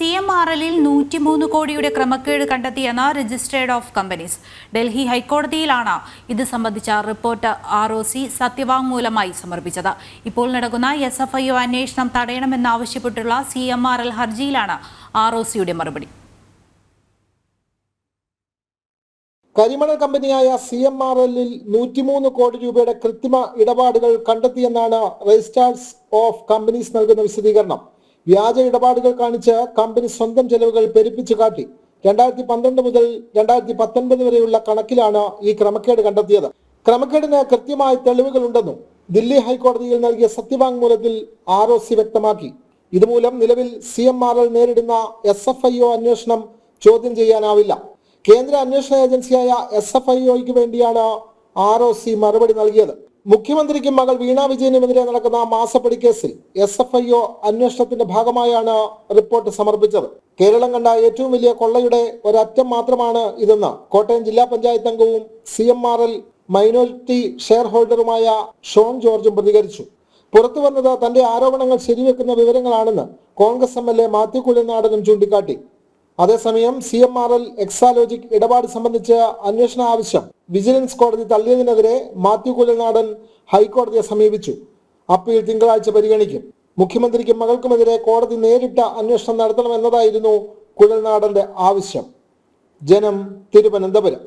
CMRL-ൽ 103 കോടിയുടെ ക്രമക്കേട് കണ്ടെത്തിയെന്ന് രജിസ്ട്രേർഡ് of companies. Delhi ഹൈക്കോടതിയിലാണ് ഇത് സംബന്ധിച്ച റിപ്പോർട്ട് ROC സത്യവാങ്മൂലമായി സമർപ്പിച്ചത്. ഇപ്പോൾ നടക്കുന്ന SFIO അന്വേഷണം തടയണമെന്നാവശ്യപ്പെട്ടുള്ള CMRL ഹർജിയിലാണ് ROCയുടെ മറുപടി. കരിമണൽ കമ്പനിയായ CMRL-ൽ 103 കോടി രൂപയുടെ കൃത്രിമ ഇടപാടുകൾ കണ്ടെത്തിയെന്നാണ് രജിസ്ട്രാർസ് ഓഫ് കമ്പനീസ് നൽകുന്ന വിശദീകരണം. വ്യാജ ഇടപാടുകൾ കാണിച്ച് കമ്പനി സ്വന്തം ചെലവുകൾ പെരുപ്പിച്ചു കാട്ടി. 2012 മുതൽ 2019 വരെയുള്ള കണക്കിലാണ് ഈ ക്രമക്കേട് കണ്ടെത്തിയത്. ക്രമക്കേടിന് കൃത്യമായ തെളിവുകളുണ്ടെന്നും ദില്ലി ഹൈക്കോടതിയിൽ നൽകിയ സത്യവാങ്മൂലത്തിൽ ROC വ്യക്തമാക്കി. ഇതുമൂലം നിലവിൽ CMRL നേരിടുന്ന SFIO അന്വേഷണം ചോദ്യം ചെയ്യാനാവില്ല. കേന്ദ്ര അന്വേഷണ ഏജൻസിയായ SFIOയ്ക്ക് വേണ്ടിയാണ് ROC മറുപടി നൽകിയത്. മുഖ്യമന്ത്രിക്കും മകൾ വീണ വിജയനുമെതിരെ നടക്കുന്ന മാസപ്പടി കേസിൽ SFIO അന്വേഷണത്തിന്റെ ഭാഗമായാണ് റിപ്പോർട്ട് സമർപ്പിച്ചത്. കേരളം കണ്ട ഏറ്റവും വലിയ കൊള്ളയുടെ ഒരറ്റം മാത്രമാണ് ഇതെന്ന് കോട്ടയം ജില്ലാ പഞ്ചായത്ത് അംഗവും CMRL മൈനോറിറ്റി ഷെയർ ഹോൾഡറുമായ ഷോൺ ജോർജും പ്രതികരിച്ചു. പുറത്തു വന്നത് തന്റെ ആരോപണങ്ങൾ ശരിവെക്കുന്ന വിവരങ്ങളാണെന്ന് കോൺഗ്രസ് MLA മാത്യു കുഴൽനാടനും ചൂണ്ടിക്കാട്ടി. അതേസമയം CMRL എക്സാലോജിക് ഇടപാട് സംബന്ധിച്ച് അന്വേഷണ ആവശ്യം വിജിലൻസ് കോടതി തള്ളിയതിനെതിരെ മാത്യു കുഴൽനാടൻ ഹൈക്കോടതിയെ സമീപിച്ചു. അപ്പീൽ തിങ്കളാഴ്ച പരിഗണിക്കും. മുഖ്യമന്ത്രിക്കും മകൾക്കുമെതിരെ കോടതി നേരിട്ട അന്വേഷണം നടത്തണമെന്നതായിരുന്നു കുഴൽനാടന്റെ ആവശ്യം. ജനം, തിരുവനന്തപുരം.